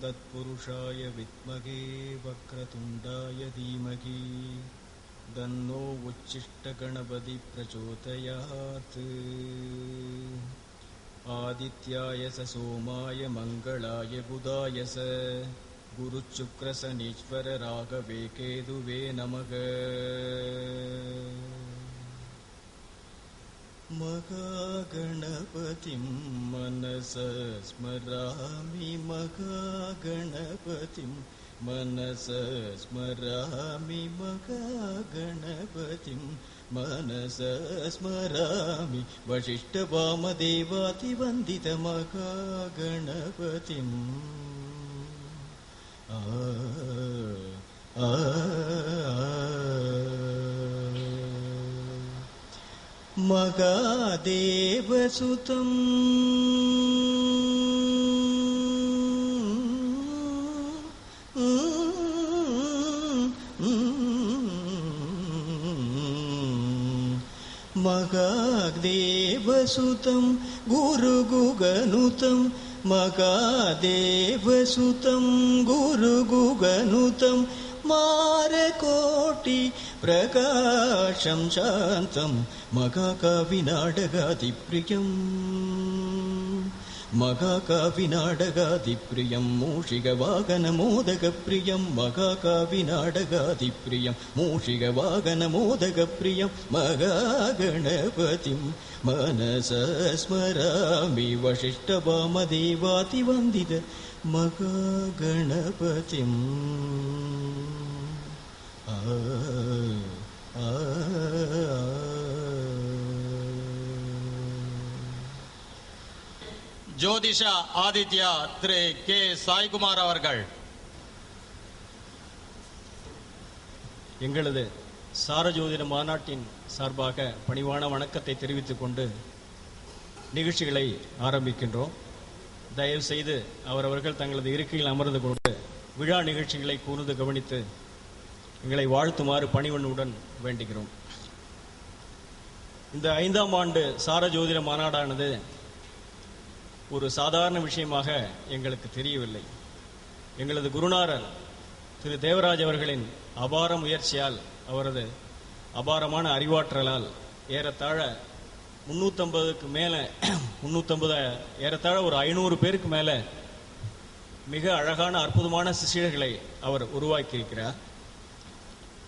तत्पुरुषाय विद्महे वक्रतुण्डाय धीमहि तन्नो उच्छिष्टगणपति प्रचोदयात्। आदित्याय स सोमाय मंगलाय बुधाय स गुरुशुक्रशनीश्वर राघवे केतुवे नमः। महागणपतिं मनसा स्मरामि महागणपतिं मनसा स्मरामि महागणपतिं मनसा स्मरामि वसिष्ठवामदेवातिवन्दित महागणपतिम्। महादेवसुतं महादेवसुतं गुरुगुगनुतं महादेवसुतं गुरुगुगनुतं मारकोटि प्रकाशं शान्तं महाकविनाटकादिप्रियं महाकविनाटकादिप्रियं मूषिकवाहनमोदकप्रियं महाकविनाटकादिप्रियं मूषिकवाहनमोदकप्रियं महागणपतिं मनसा स्मरामि वसिष्ठवामदेवातिवन्दित महागणपतिम्। ஜோதிஷ ஆதித்யா திரு கே சாய்குமார் அவர்கள். எங்களது சாரஜோதிட மாநாட்டின் சார்பாக பணிவான வணக்கத்தை தெரிவித்துக் கொண்டு நிகழ்ச்சிகளை ஆரம்பிக்கின்றோம். தயவு செய்து அவரவர்கள் தங்களது இருக்கையில் அமர்ந்து கொண்டு விழா நிகழ்ச்சிகளை கூர்ந்து கவனித்து எங்களை வாழ்த்துமாறு பணிவன்புடன் வேண்டுகிறோம். இந்த 5ஆம் ஆண்டு சாரஜோதிட மாநாடானது ஒரு சாதாரண விஷயமாக எங்களுக்கு தெரியவில்லை. எங்களது குருநாதர் திரு தேவராஜ் அவர்களின் அபார முயற்சியால், அவரது அபாரமான அறிவாற்றலால் ஏறத்தாழ 350க்கு மேலே 350 ஏறத்தாழ ஒரு 500 பேருக்கு மேலே மிக அழகான அற்புதமான சிஷ்யர்களை அவர் உருவாக்கியிருக்கிறார்.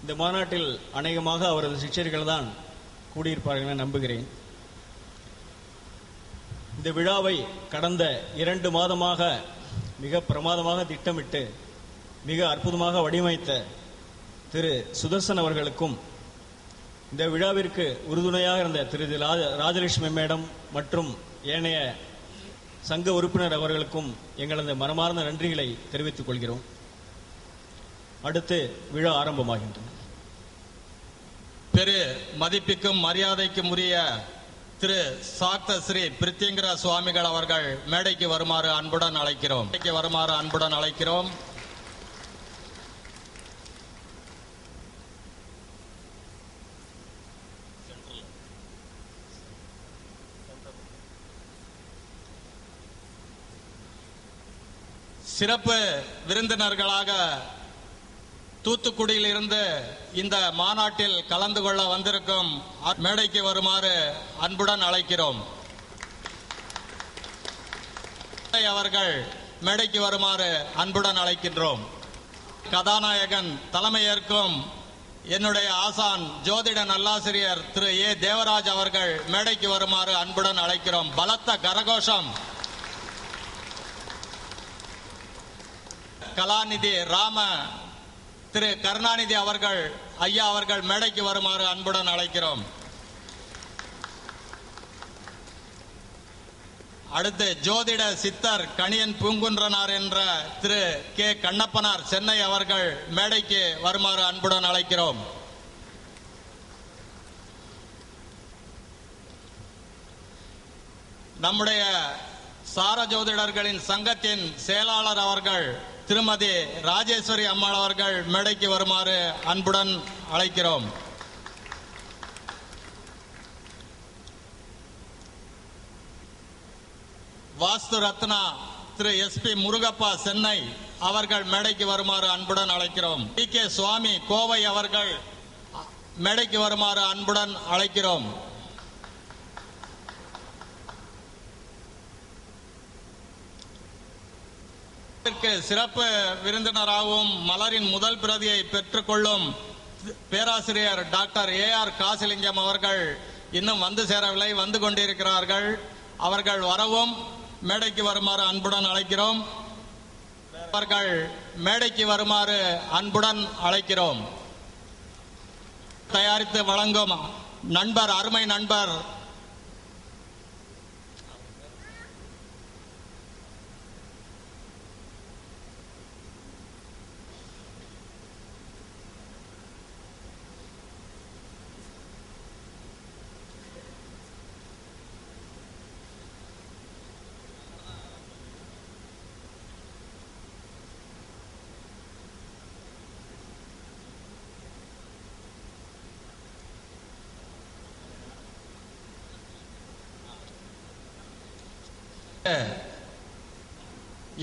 இந்த மாநாட்டில் அநேகமாக அவரது சிஷ்யர்கள் தான் கூடியிருப்பார்கள் என நம்புகிறேன். இந்த விழாவை கடந்த 2 மாதமாக மிக பிரமாதமாக திட்டமிட்டு மிக அற்புதமாக வடிவமைத்த திரு சுதர்சன் அவர்களுக்கும், இந்த விழாவிற்கு உறுதுணையாக இருந்த திரு ராஜலட்சுமி மேடம் மற்றும் ஏனைய சங்க உறுப்பினர் அவர்களுக்கும் எங்களது மனமார்ந்த நன்றிகளை தெரிவித்துக் கொள்கிறோம். அடுத்து விழா ஆரம்பமாகின்றன. பெரு மதிப்புக்கும் மரியாதைக்கும் உரிய திரு சாக்த ஸ்ரீ பிரித்திங்கர சுவாமிகள் அவர்கள் மேடைக்கு வருமாறு அன்புடன் அழைக்கிறோம். சிறப்பு விருந்தினர்களாக தூத்துக்குடியில் இருந்து இந்த மாநாட்டில் கலந்து கொள்ள வந்திருக்கும் மேடைக்கு வருமாறு அன்புடன் அழைக்கிறோம். அவர்கள் மேடைக்கு வருமாறு அன்புடன் அழைக்கின்றோம். கதாநாயகன் தலைமையேற்கும் என்னுடைய ஆசான் ஜோதிட நல்லாசிரியர் திரு ஏ தேவராஜ் அவர்கள் மேடைக்கு வருமாறு அன்புடன் அழைக்கிறோம். பலத்த கரகோஷம். கலாநிதி ராம திரு கருணாநிதி அவர்கள் ஐயா அவர்கள் மேடைக்கு வருமாறு அன்புடன் அழைக்கிறோம். அடுத்து ஜோதிட சித்தர் கணியன் பூங்குன்றனார் என்ற திரு கே கண்ணப்பனார் சென்னை அவர்கள் மேடைக்கு வருமாறு அன்புடன் அழைக்கிறோம். நம்முடைய சாரஜோதிடர்களின் சங்கத்தின் செயலாளர் அவர்கள் திருமதி ராஜேஸ்வரி அம்மாள் அவர்கள் மேடைக்கு வருமாறு அன்புடன் அழைக்கிறோம். வாஸ்து ரத்னா திரு எஸ்பி முருகப்பா சென்னை அவர்கள் மேடைக்கு வருமாறு அன்புடன் அழைக்கிறோம். வி.கே. சுவாமி கோவை அவர்கள் மேடைக்கு வருமாறு அன்புடன் அழைக்கிறோம். சிறப்பு விருந்தினராகவும் மலரின் முதல் பிரதியை பெற்றுக்கொள்ளும் பேராசிரியர் டாக்டர் A.R. காசிலிங்கம் அவர்கள் இன்னும் வந்து சேரவில்லை, வந்து கொண்டிருக்கிறார்கள். அவர்கள் வரவும் மேடைக்கு வருமாறு அன்புடன் அழைக்கிறோம். அவர்கள் மேடைக்கு வருமாறு அன்புடன் அழைக்கிறோம். தயாரித்து வழங்கும் நண்பர், அருமை நண்பர்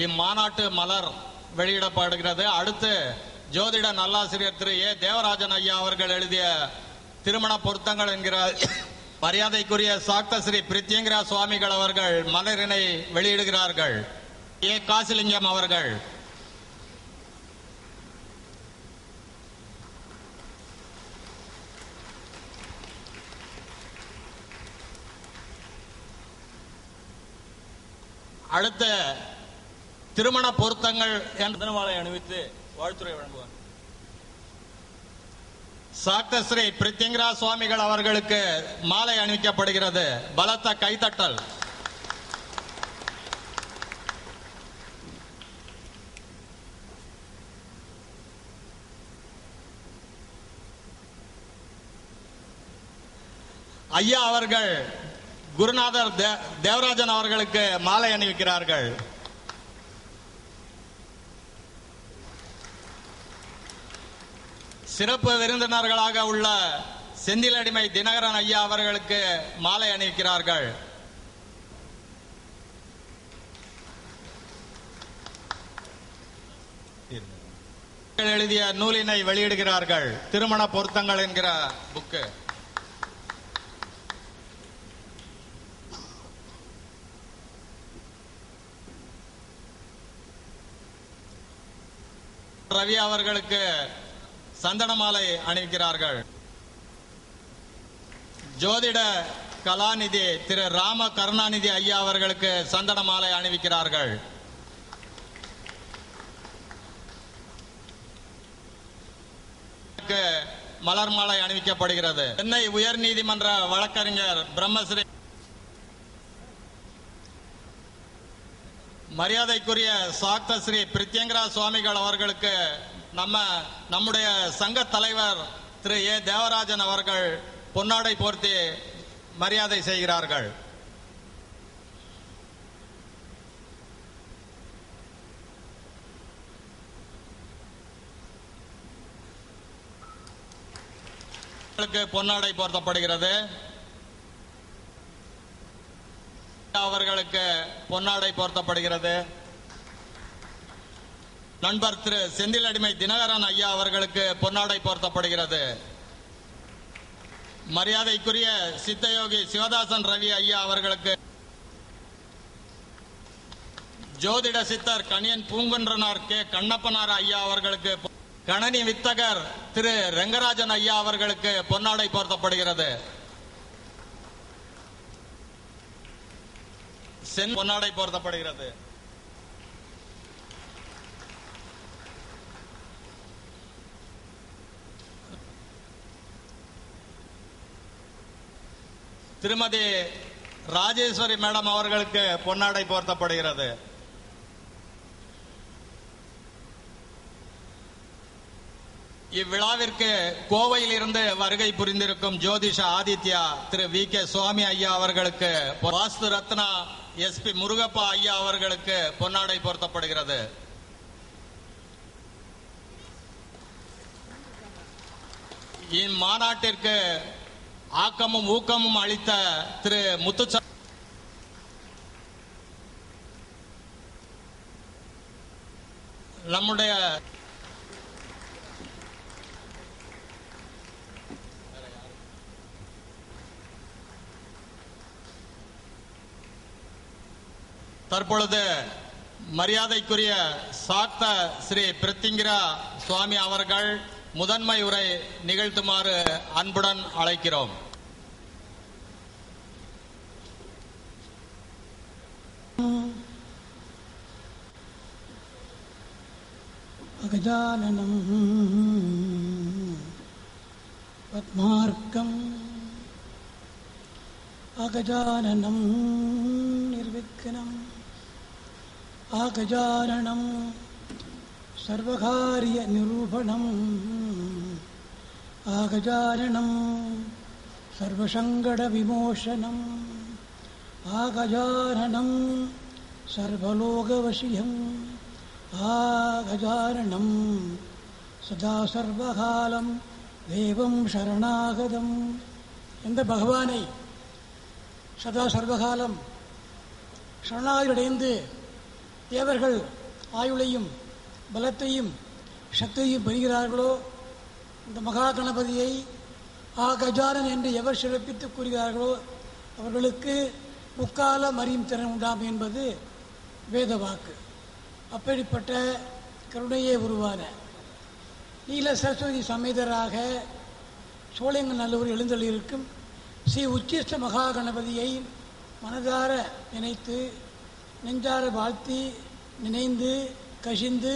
இம்மாநாட்டு மலர் வெளியிடப்படுகிறது. அடுத்து ஜோதிட நல்லாசிரியர் திரு ஏ. தேவராஜன் ஐயா அவர்கள் எழுதிய திருமண பொருத்தங்கள் என்கிற மரியாதைக்குரிய சாக்த ஸ்ரீ பிரித்யங்கிரா சுவாமிகள் அவர்கள் மலரினை வெளியிடுகிறார்கள். ஏ. காசிலிங்கம் அவர்கள். அடுத்த திருமண பொருத்தங்கள் என்ற மாலை அணிவித்து வாழ்த்துரை வழங்குவார். சாக்த ஸ்ரீ பிரித்யங்கிரா சுவாமிகள் அவர்களுக்கு மாலை அணிவிக்கப்படுகிறது. பலத்த கைத்தட்டல். ஐயா அவர்கள் குருநாதர் தேவராஜன் அவர்களுக்கு மாலை அணிவிக்கிறார்கள். சிறப்பு விருந்தினர்களாக உள்ள செந்திலடிமை தினகரன் ஐயா அவர்களுக்கு மாலை அணிவிக்கிறார்கள். எழுதிய நூலினை வெளியிடுகிறார்கள். திருமண பொருத்தங்கள் என்கிற புக்கு. ரவி அவர்களுக்கு சந்தன மாலை அணிவிக்கிறார்கள். ஜோதிட கலாநிதி திரு ராம கருணாநிதி ஐயா அவர்களுக்கு சந்தன மாலை அணிவிக்கிறார்கள். மலர் மாலை அணிவிக்கப்படுகிறது. சென்னை உயர் நீதிமன்ற வழக்கறிஞர் பிரம்மஸ்ரீ மரியாதைக்குரிய சாக்த ஸ்ரீ பிரித்யங்கிரா சுவாமிகள் அவர்களுக்கு நம்முடைய சங்க தலைவர் திரு ஏ. தேவராஜன் அவர்கள் பொன்னாடை போர்த்தி மரியாதை செய்கிறார்கள். பொன்னாடை போர்த்தப்படுகிறது. அவர்களுக்கு பொன்னாடை போர்த்தப்படுகிறது. நண்பர் திரு செந்திலடிமை தினகரன் ஐயா அவர்களுக்கு பொன்னாடை போர்த்தப்படுகிறது. மரியாதைக்குரிய சித்தயோகி சிவதாசன் ரவி ஐயா அவர்களுக்கு, ஜோதிட சித்தர் கணியன் பூங்குன்றனார் கே. கண்ணப்பனார் ஐயா அவர்களுக்கு, கணனி வித்தகர் திரு ரெங்கராஜன் ஐயா அவர்களுக்கு பொன்னாடை போர்த்தப்படுகிறது. பொன்னாடை போர்த்தப்படுகிறது. திருமதி ராஜேஸ்வரி மேடம் அவர்களுக்கு பொன்னாடை போர்த்தப்படுகிறது. இவ்விழாவிற்கு கோவையில் இருந்து வருகை புரிந்திருக்கும் ஜோதிஷ ஆதித்யா திரு வி.கே. சுவாமி ஐயா அவர்களுக்கு, வாஸ்து ரத்னா SP முருகப்பா ஐயா அவர்களுக்கு பொன்னாடை போர்த்தப்படுகிறது. இம்மாநாட்டிற்கு ஆக்கமும் ஊக்கமும் அளித்த திரு முத்துச்சா நம்முடைய தற்பொழுது மரியாதைக்குரிய சாக்த ஸ்ரீ பிரித்திங்கிரா சுவாமி அவர்கள் முதன்மை உரை நிகழ்த்துமாறு அன்புடன் அழைக்கிறோம். அகஜானனம் பத்மார்க்கம் அகஜானனம் நிர்விக்னம் ஆகஜானனம் சர்வகாரிய நிரூபணம் ஆகஜானனம் சர்வசங்கட விமோசனம் ஆகஜானனம் சர்வலோகவசியம் ஆகஜானனம் சதா சர்வகாலம் தேவம் சரணாகதம். எந்த பகவானை சதா சர்வகாலம் சரணாகதியடைந்து தேவர்கள் ஆயுளையும் பலத்தையும் சக்தியையும் பெறுகிறார்களோ இந்த மகா கணபதியை ஆகஜானன் என்று எவர் சிறப்பித்து கூறுகிறார்களோ அவர்களுக்கு முக்காலம் அறியும் திறன் உண்டாம் என்பது வேத வாக்கு. அப்படிப்பட்ட கருணையே உருவான நீல சரஸ்வதி சமேதராக சோழங்கநல்லூர் எழுந்தள்ளியிருக்கும் ஸ்ரீ உச்சிஷ்ட மகா கணபதியை மனதார நினைத்து நெஞ்சார வாழ்த்தி நினைந்து கசிந்து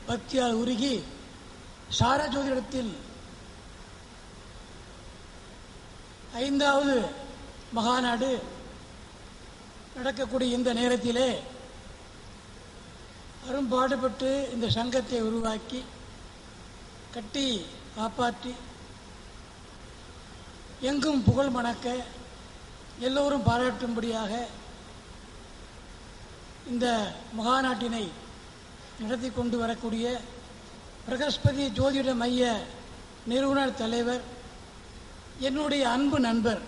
பக்தியால் உருகி சாரஜோதிடத்தில் 5வது மகாநாடு நடக்கக்கூடிய இந்த நேரத்திலே அரும்பாடுபட்டு இந்த சங்கத்தை உருவாக்கி கட்டி காப்பாற்றி எங்கும் புகழ் மணக்க எல்லோரும் பாராட்டும்படியாக இந்த மகாநாட்டினை நடத்தி கொண்டு வரக்கூடிய பிரகஸ்பதி ஜோதிட மைய நிறுவனர் தலைவர் என்னுடைய அன்பு நண்பர்